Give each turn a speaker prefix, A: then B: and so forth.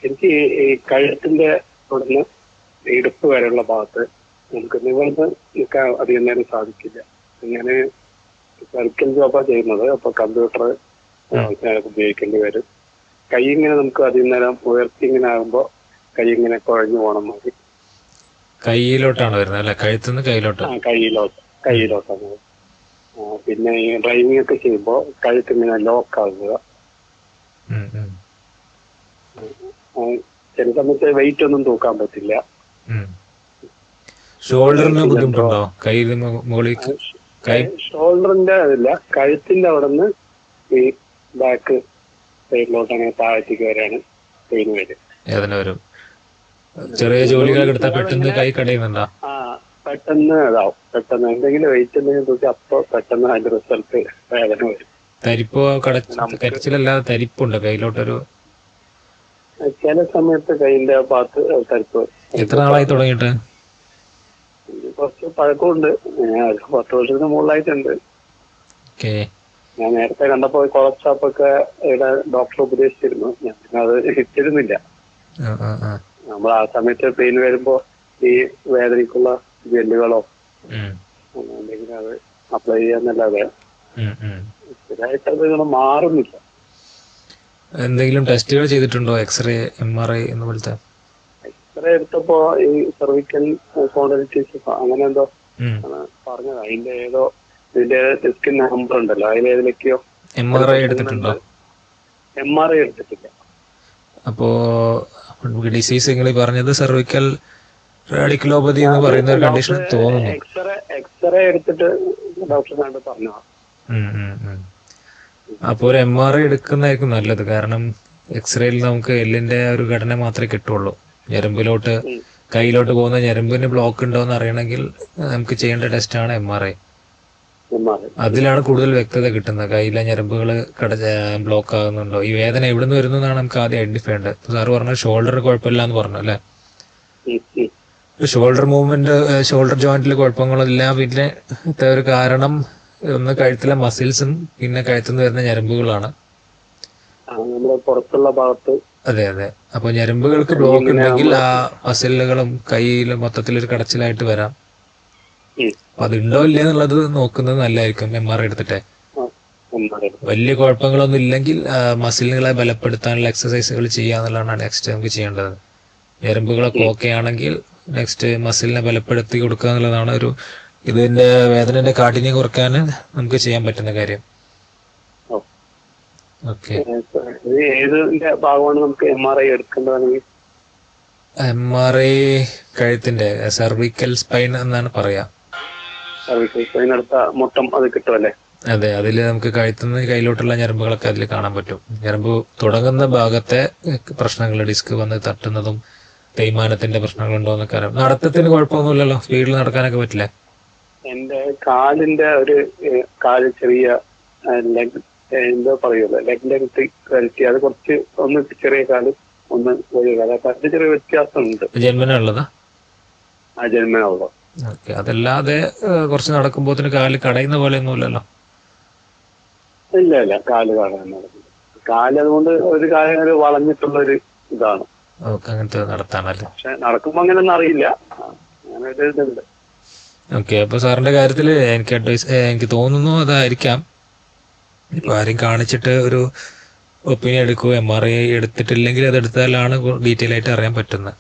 A: എനിക്ക് ഈ കഴുത്തിന്റെ അവിടുന്ന് ഇടുപ്പ് വരെയുള്ള ഭാഗത്ത് നമുക്ക് നിവർന്ന് നിൽക്കാൻ അധികം നേരം സാധിക്കില്ല. ഇങ്ങനെ സർക്കിൾ ജോബാ ചെയ്യുന്നത്. അപ്പൊ കമ്പ്യൂട്ടർ ഉപയോഗിക്കേണ്ടി വരും. കൈ ഇങ്ങനെ നമുക്ക് അധികം നേരം ഉയർത്തി ഇങ്ങനെ ആകുമ്പോ കൈ ഇങ്ങനെ കുഴഞ്ഞു പോകണം മതി.
B: കൈയിലോട്ടാണ് വരുന്നത് അല്ലെ? കഴുത്തുനിന്ന് കയ്യിലോട്ട്?
A: കൈയിലോട്ടാണ്. പിന്നെ ഈ ഡ്രൈവിംഗ് ഒക്കെ ചെയ്യുമ്പോ കഴുത്തിങ്ങനെ ലോക്ക് ആകുക. ചില സമയത്ത് വെയിറ്റ് ഒന്നും തൂക്കാൻ പറ്റില്ല.
B: ഷോൾഡറിന് ബുദ്ധിമുട്ടുണ്ടോ?
A: ഷോൾഡറിന്റെ അതില്ല, കഴുത്തിന്റെ അവിടെ നിന്ന് ഈ ബാക്ക് സൈഡിലോട്ട് അങ്ങനെ താഴത്തേക്ക് വരെയാണ് പെയിൻ വരും.
B: ചെറിയ ജോലികളൊക്കെ എടുത്താൽ പെട്ടെന്ന് കൈ കടയുന്നുണ്ടോ?
A: പെട്ടെന്ന് അതാവും. പെട്ടെന്ന് എന്തെങ്കിലും വെയിറ്റ് എന്തെങ്കിലും തൂക്കി അപ്പൊ പെട്ടെന്ന് അതിന്റെ റിസൾട്ട് വേദന വരും.
B: തരിപ്പോ കരിച്ചിലല്ലാതെ തരിപ്പുണ്ടോ കയ്യിലോട്ടൊരു?
A: ചില സമയത്ത് കയ്യിന്റെ ഭാഗത്ത് തരിപ്പ്.
B: എത്ര നാളായി തുടങ്ങിയിട്ട്?
A: കുറച്ച് പഴക്കമുണ്ട്. 10 വർഷത്തിന് മുകളിലായിട്ടുണ്ട്. ഞാൻ നേരത്തെ കണ്ടപ്പോ കൊളസ്ട്രോപ്പൊക്കെ ഇവിടെ ഡോക്ടർ ഉപദേശിച്ചിരുന്നു. ഞാൻ പിന്നെ അത് ഇട്ടിരുന്നില്ല. നമ്മൾ ആ സമയത്ത് പെയിൻ വരുമ്പോ ഈ വേദനയ്ക്കുള്ള ജെല്ലുകളോ എന്തെങ്കിലും അത് അപ്ലൈ ചെയ്യാന്നല്ലാതെ സ്ഥിരമായിട്ട് അത് ഇങ്ങനെ മാറുന്നില്ല.
B: എന്തെങ്കിലും ടെസ്റ്റുകൾ ചെയ്തിട്ടുണ്ടോ? എക്സ്റേ, MRI എന്ന പോലത്തെ?
A: എക്സ്റേ എടുത്തപ്പോ ഈ സെർവിക്കൽ സ്പോണ്ടിലൈറ്റിസ് അങ്ങനെ എന്തോ പറഞ്ഞത്. അതിന്റെ ഏതോ ഇതിന്റെ ഡിസ്കിൻ നമ്പർ ഉണ്ടല്ലോ, അതിലേതിലേക്കോ.
B: MRI എടുത്തിട്ടുണ്ടോ?
A: MRI എടുത്തിട്ടില്ല.
B: അപ്പോ ഡിസീസ് നിങ്ങൾ പറഞ്ഞത് സെർവിക്കൽ റാഡിക്കുലോപ്പതി എന്ന് പറയുന്ന ഒരു കണ്ടീഷൻ തോന്നുന്നു.
A: എക്സ്റേ എടുത്തിട്ട് ഡോക്ടർ കണ്ട് പറഞ്ഞു.
B: അപ്പൊ ഒരു MRI എടുക്കുന്നതായിരിക്കും നല്ലത്. കാരണം എക്സ്റേയിൽ നമുക്ക് എല്ലിന്റെ ഒരു ഘടന മാത്രമേ കിട്ടുള്ളൂ. ഞരമ്പിലോട്ട് കയ്യിലോട്ട് പോകുന്ന ഞരമ്പിന് ബ്ലോക്ക് ഉണ്ടോ എന്ന് അറിയണമെങ്കിൽ നമുക്ക് ചെയ്യേണ്ട ടെസ്റ്റാണ് MRI. അതിലാണ് കൂടുതൽ വ്യക്തത കിട്ടുന്നത്. കയ്യിലെ ഞരമ്പുകൾ ബ്ലോക്ക് ആകുന്നുണ്ടോ, ഈ വേദന എവിടെ നിന്ന് വരുന്നതാണ് നമുക്ക് ആദ്യം ഐഡന്റിഫൈ ചെയ്യേണ്ടത്. സാറ് പറഞ്ഞ ഷോൾഡർ കുഴപ്പമില്ല എന്ന് പറഞ്ഞു അല്ലെ? ഷോൾഡർ മൂവ്മെന്റ്, ഷോൾഡർ ജോയിന്റിൽ കുഴപ്പങ്ങളില്ല. പിന്നെ ഒരു കാരണം ഒന്ന് കഴുത്തിലെ മസിൽസും പിന്നെ കഴുത്തുനിന്ന് വരുന്ന ഞരമ്പുകളാണ്.
A: പുറത്തുള്ള ഭാഗത്ത്.
B: അതെ. അപ്പൊ ഞരമ്പുകൾക്ക് ബ്ലോക്ക് ഉണ്ടെങ്കിൽ ആ മസിലുകളും കയ്യിലും മൊത്തത്തിലൊരു കടച്ചിലായിട്ട് വരാം. അപ്പൊ അതുണ്ടോ ഇല്ലേ എന്നുള്ളത് നോക്കുന്നത് നല്ലതായിരിക്കും MRI എടുത്തിട്ട്. വലിയ കുഴപ്പങ്ങളൊന്നും ഇല്ലെങ്കിൽ മസിലുകളെ ബലപ്പെടുത്താനുള്ള എക്സസൈസുകൾ ചെയ്യാന്നുള്ളതാണ് നെക്സ്റ്റ് നമുക്ക് ചെയ്യേണ്ടത്. ഞരമ്പുകളൊക്കെ ഓക്കെ ആണെങ്കിൽ നെക്സ്റ്റ് മസിലിനെ ബലപ്പെടുത്തി കൊടുക്കുക എന്നുള്ളതാണ് ഇതിന്റെ വേദനയുടെ കാഠിന്യം കുറയ്ക്കാൻ നമുക്ക് ചെയ്യാൻ പറ്റുന്ന കാര്യം. MRI കഴുത്തിന്റെ സെർവിക്കൽ സ്പൈൻ എന്നാണ് പറയാ. അതെ, അതില് നമുക്ക് കഴുത്തുനിന്ന് കയ്യിലോട്ടുള്ള ഞരമ്പുകളൊക്കെ അതിൽ കാണാൻ പറ്റും. ഞരമ്പ് തുടങ്ങുന്ന ഭാഗത്തെ പ്രശ്നങ്ങൾ, ഡിസ്ക് വന്ന് തട്ടുന്നതും തേയ്മാനത്തിന്റെ പ്രശ്നങ്ങളുണ്ടോ എന്നൊക്കെ അറിയാം. നടത്തത്തിന് കുഴപ്പമൊന്നുമില്ലല്ലോ? സ്പീഡിൽ നടക്കാനൊക്കെ പറ്റില്ലേ?
A: എന്റെ കാലിന്റെ കാല് ചെറിയ എന്തോ പറയുമല്ലോ, ലെഗ് കളിച്ച് അത് കുറച്ച് ഒന്ന് ചെറിയ കാല്, ഒന്ന് വലിയ കാല്. അപ്പൊ അതിന് ചെറിയ വ്യത്യാസമുണ്ട്.
B: ജന്മന ഉള്ളതാ?
A: ജന്മന ഉള്ളു.
B: ഓക്കെ. അതല്ലാതെ കുറച്ച് നടക്കുമ്പോത്തിന് കാല് കടയുന്ന പോലെ ഒന്നുമില്ലല്ലോ?
A: ഇല്ല, കാല് കാണാൻ കാല് അതുകൊണ്ട് ഒരു കാര്യം വളഞ്ഞിട്ടുള്ള ഒരു ഇതാണ്.
B: ഓക്കെ, അങ്ങനത്തെ നടത്താണല്ലേ?
A: പക്ഷെ നടക്കുമ്പോ അങ്ങനെയൊന്നും അറിയില്ല. അങ്ങനെ ഒരു ഇതുണ്ട്.
B: ഓക്കെ. അപ്പൊ സാറിന്റെ കാര്യത്തില് എനിക്ക് തോന്നുന്നു അതായിരിക്കാം. ഇപ്പൊ ആരും കാണിച്ചിട്ട് ഒരു ഒപ്പീനിയൻ എടുക്കുക, MRI എടുത്തിട്ടില്ലെങ്കിൽ അത് എടുത്താലാണ് ഡീറ്റെയിൽ ആയിട്ട് അറിയാൻ പറ്റുന്നത്.